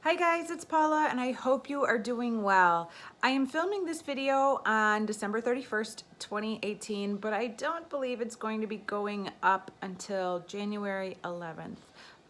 Hi guys, it's Paula and I hope you are doing well. I am filming this video on December 31st, 2018, but I don't believe it's going to be going up until January 11th.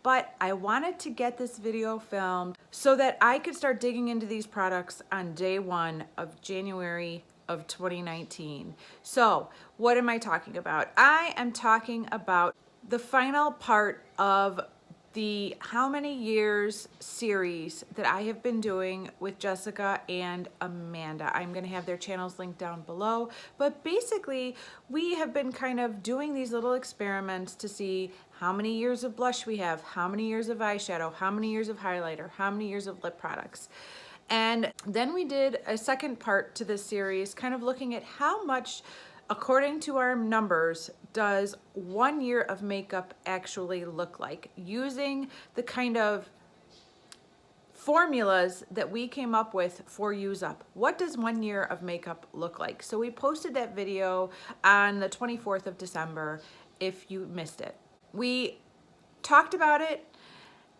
But I wanted to get this video filmed so that I could start digging into these products on day one of January of 2019. So what am I talking about? I am talking about the final part of the How Many Years series that I have been doing with Jessica and Amanda. I'm going to have their channels linked down below, but basically we have been kind of doing these little experiments to see how many years of blush we have, how many years of eyeshadow, how many years of highlighter, how many years of lip products. And then we did a second part to this series, kind of looking at how much, according to our numbers, does 1 year of makeup actually look like, using the kind of formulas that we came up with for Use Up. What does 1 year of makeup look like? So we posted that video on the 24th of December if you missed it. We talked about it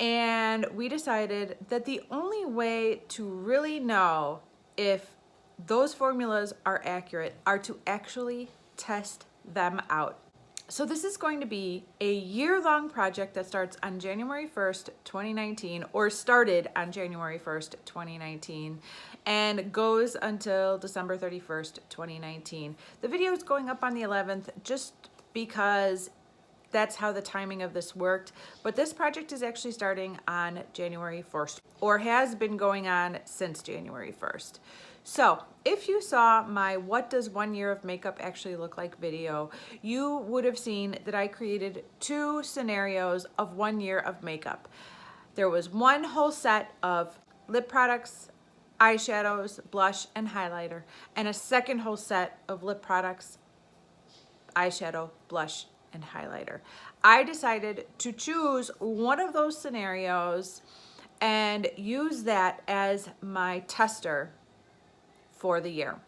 and we decided that the only way to really know if those formulas are accurate are to actually test them out. So this is going to be a year-long project that starts on January 1st, 2019, or started on January 1st, 2019, and goes until December 31st, 2019. The video is going up on the 11th just because that's how the timing of this worked, but this project is actually starting on January 1st, or has been going on since January 1st. So if you saw my What Does 1 Year of Makeup Actually Look Like video, you would have seen that I created two scenarios of 1 year of makeup. There was one whole set of lip products, eyeshadows, blush, and highlighter, and a second whole set of lip products, eyeshadow, blush, and highlighter. I decided to choose one of those scenarios and use that as my tester for the year.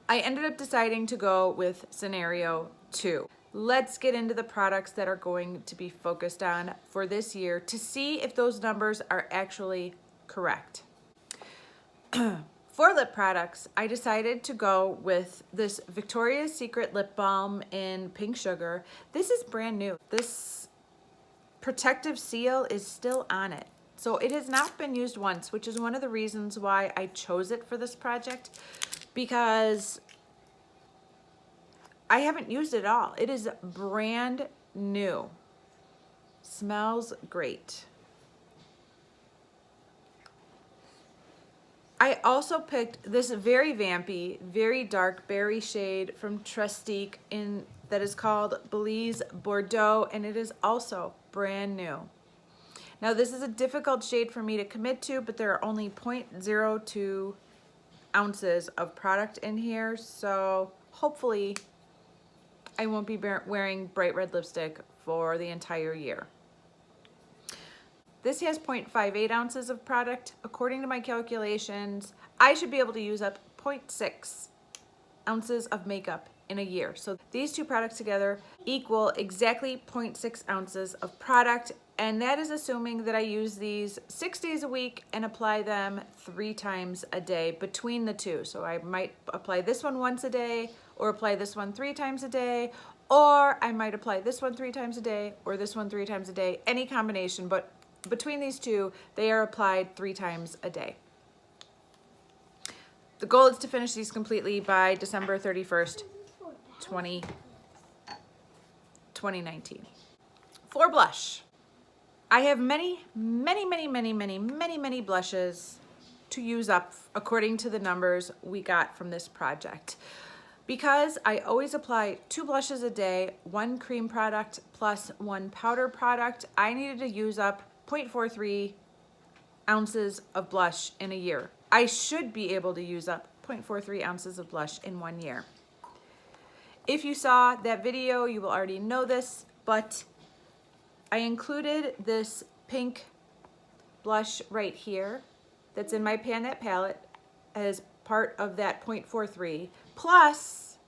I ended up deciding to go with scenario 2. Let's get into the products that are going to be focused on for this year to see if those numbers are actually correct. For lip products, I decided to go with this Victoria's Secret lip balm in Pink Sugar. This is brand new. This protective seal is still on it. So it has not been used once, which is one of the reasons why I chose it for this project, because I haven't used it at all. It is brand new. Smells great. I also picked this very vampy, very dark berry shade from Trustique that is called Belize Bordeaux, and it is also brand new. Now this is a difficult shade for me to commit to, but there are only 0.02 ounces of product in here, so hopefully I won't be wearing bright red lipstick for the entire year. This has 0.58 ounces of product. According to my calculations, I should be able to use up 0.6 ounces of makeup in a year. So these two products together equal exactly 0.6 ounces of product, and that is assuming that I use these 6 days a week and apply them 3 times a day between the two. So I might apply this one once a day, or apply this one 3 times a day, or I might apply this one 3 times a day, or this one 3 times a day, any combination, but between these two, they are applied 3 times a day. The goal is to finish these completely by December 31st, 2019. For blush, I have many blushes to use up according to the numbers we got from this project. Because I always apply 2 blushes a day, 1 cream product plus 1 powder product, I needed to use up 0.43 ounces of blush in a year. I should be able to use up 0.43 ounces of blush in 1 year. If you saw that video, you will already know this, but I included this pink blush right here that's in my Pan That palette as part of that 0.43 plus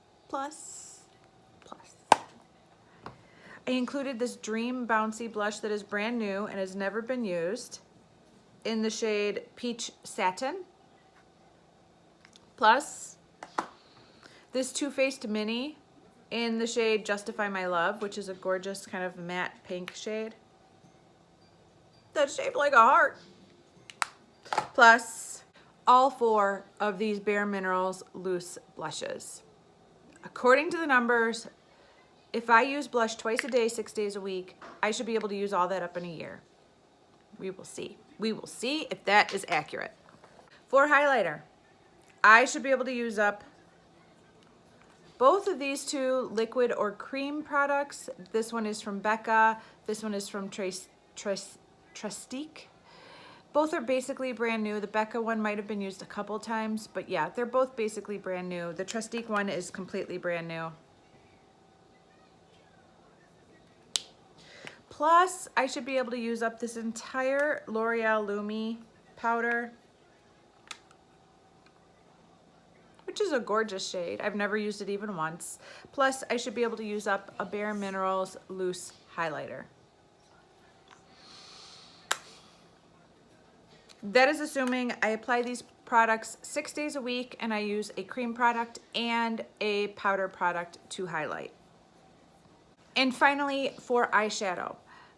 I included this Dream Bouncy blush that is brand new and has never been used. in the shade Peach Satin, plus this Too Faced Mini in the shade Justify My Love, which is a gorgeous kind of matte pink shade that's shaped like a heart, plus all 4 of these Bare Minerals loose blushes. According to the numbers, if I use blush twice a day, 6 days a week, I should be able to use all that up in a year. We will see. We will see if that is accurate. For highlighter, I should be able to use up both of these 2 liquid or cream products. This one is from Becca. This one is from Trestique. Both are basically brand new. The Becca one might have been used a couple times, but yeah, they're both basically brand new. The Trestique one is completely brand new. Plus, I should be able to use up this entire L'Oreal Lumi powder, which is a gorgeous shade. I've never used it even once. Plus, I should be able to use up a Bare Minerals loose highlighter. That is assuming I apply these products 6 days a week and I use a cream product and a powder product to highlight. And finally, for eyeshadow.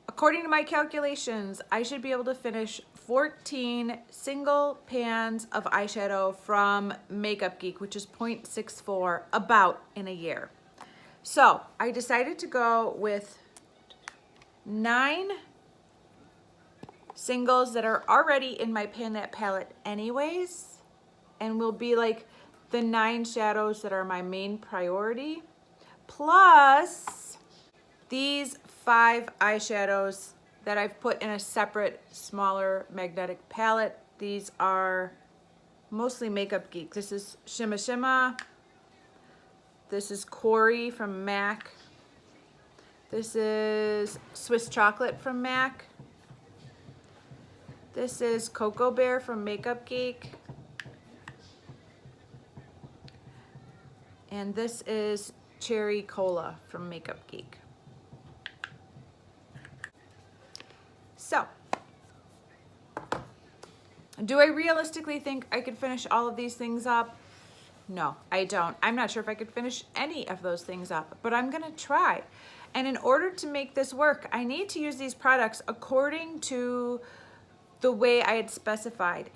According to my calculations, I should be able to finish 14 single pans of eyeshadow from Makeup Geek, which is 0.64, about in a year. So I decided to go with 9 singles that are already in my Pan That palette anyways, and will be like the 9 shadows that are my main priority, plus these 5 eyeshadows that I've put in a separate, smaller magnetic palette. These are mostly Makeup Geek. This is Shimma Shimma. This is Corey from MAC. This is Swiss Chocolate from MAC. This is Cocoa Bear from Makeup Geek. And this is Cherry Cola from Makeup Geek. So, do I realistically think I could finish all of these things up? No, I don't. I'm not sure if I could finish any of those things up, but I'm gonna try. And in order to make this work, I need to use these products according to the way I had specified.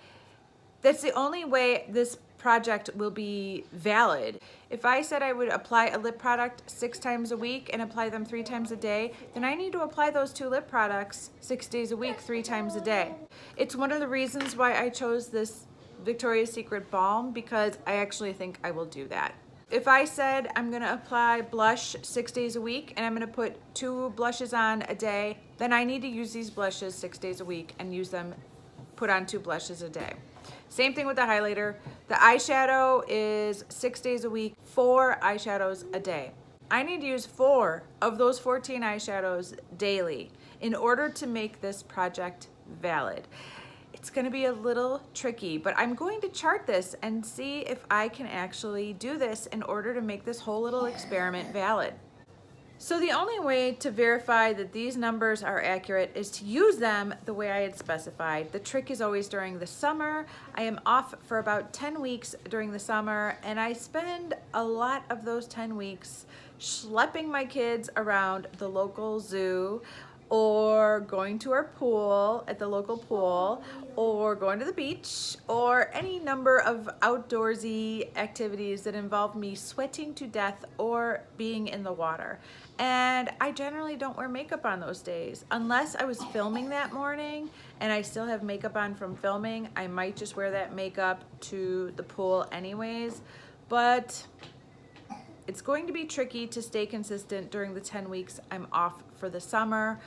That's the only way this project will be valid. If I said I would apply a lip product 6 times a week and apply them 3 times a day, then I need to apply those 2 lip products 6 days a week, 3 times a day. It's one of the reasons why I chose this Victoria's Secret balm, because I actually think I will do that. If I said I'm gonna apply blush 6 days a week and I'm gonna put 2 blushes on a day, then I need to use these blushes 6 days a week and use them, put on 2 blushes a day. Same thing with the highlighter. The eyeshadow is 6 days a week, 4 eyeshadows a day. I need to use 4 of those 14 eyeshadows daily in order to make this project valid. It's gonna be a little tricky, but I'm going to chart this and see if I can actually do this in order to make this whole little experiment valid. So the only way to verify that these numbers are accurate is to use them the way I had specified. The trick is always during the summer. I am off for about 10 weeks during the summer, and I spend a lot of those 10 weeks schlepping my kids around the local zoo, or going to our pool at the local pool, or going to the beach, or any number of outdoorsy activities that involve me sweating to death or being in the water. And I generally don't wear makeup on those days. Unless I was filming that morning and I still have makeup on from filming, I might just wear that makeup to the pool anyways. But it's going to be tricky to stay consistent during the 10 weeks I'm off for the summer.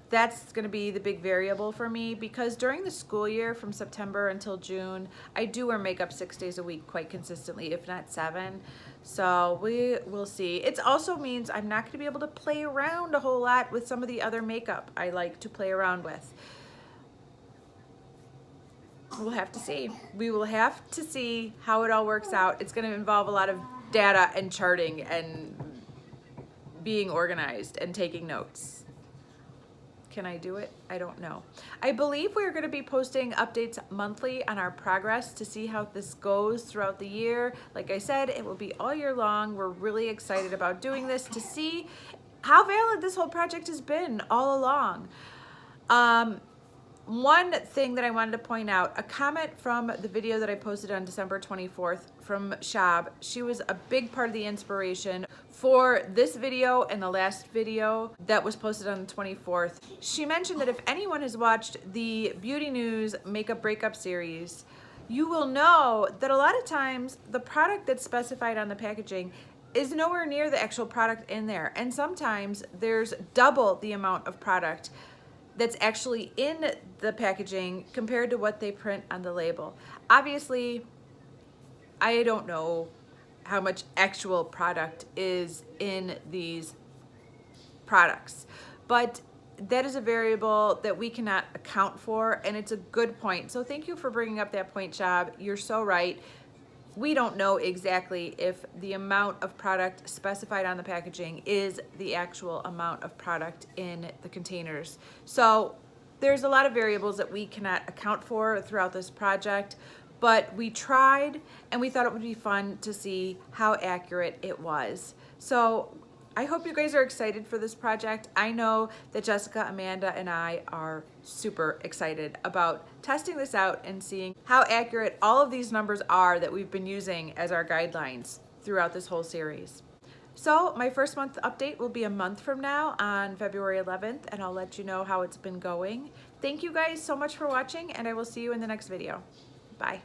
That's going to be the big variable for me, because during the school year from September until June, I do wear makeup 6 days a week quite consistently, if not 7. So we will see. It also means I'm not going to be able to play around a whole lot with some of the other makeup I like to play around with. We'll have to see. We will have to see how it all works out. It's going to involve a lot of data and charting and being organized and taking notes. Can I do it? I don't know. I believe we're going to be posting updates monthly on our progress to see how this goes throughout the year. Like I said, it will be all year long. We're really excited about doing this to see how valid this whole project has been all along. One thing that I wanted to point out, a comment from the video that I posted on December 24th from Shab. She was a big part of the inspiration for this video and the last video that was posted on the 24th. She mentioned that if anyone has watched the Beauty News Makeup Breakup series, you will know that a lot of times the product that's specified on the packaging is nowhere near the actual product in there. And sometimes there's double the amount of product that's actually in the packaging compared to what they print on the label. Obviously, I don't know how much actual product is in these products, but that is a variable that we cannot account for, and it's a good point. So thank you for bringing up that point, Shab. You're so right. We don't know exactly if the amount of product specified on the packaging is the actual amount of product in the containers. So there's a lot of variables that we cannot account for throughout this project, but we tried and we thought it would be fun to see how accurate it was. So I hope you guys are excited for this project. I know that Jessica, Amanda, and I are super excited about testing this out and seeing how accurate all of these numbers are that we've been using as our guidelines throughout this whole series. So my first month update will be a month from now on February 11th, and I'll let you know how it's been going. Thank you guys so much for watching, and I will see you in the next video. Bye.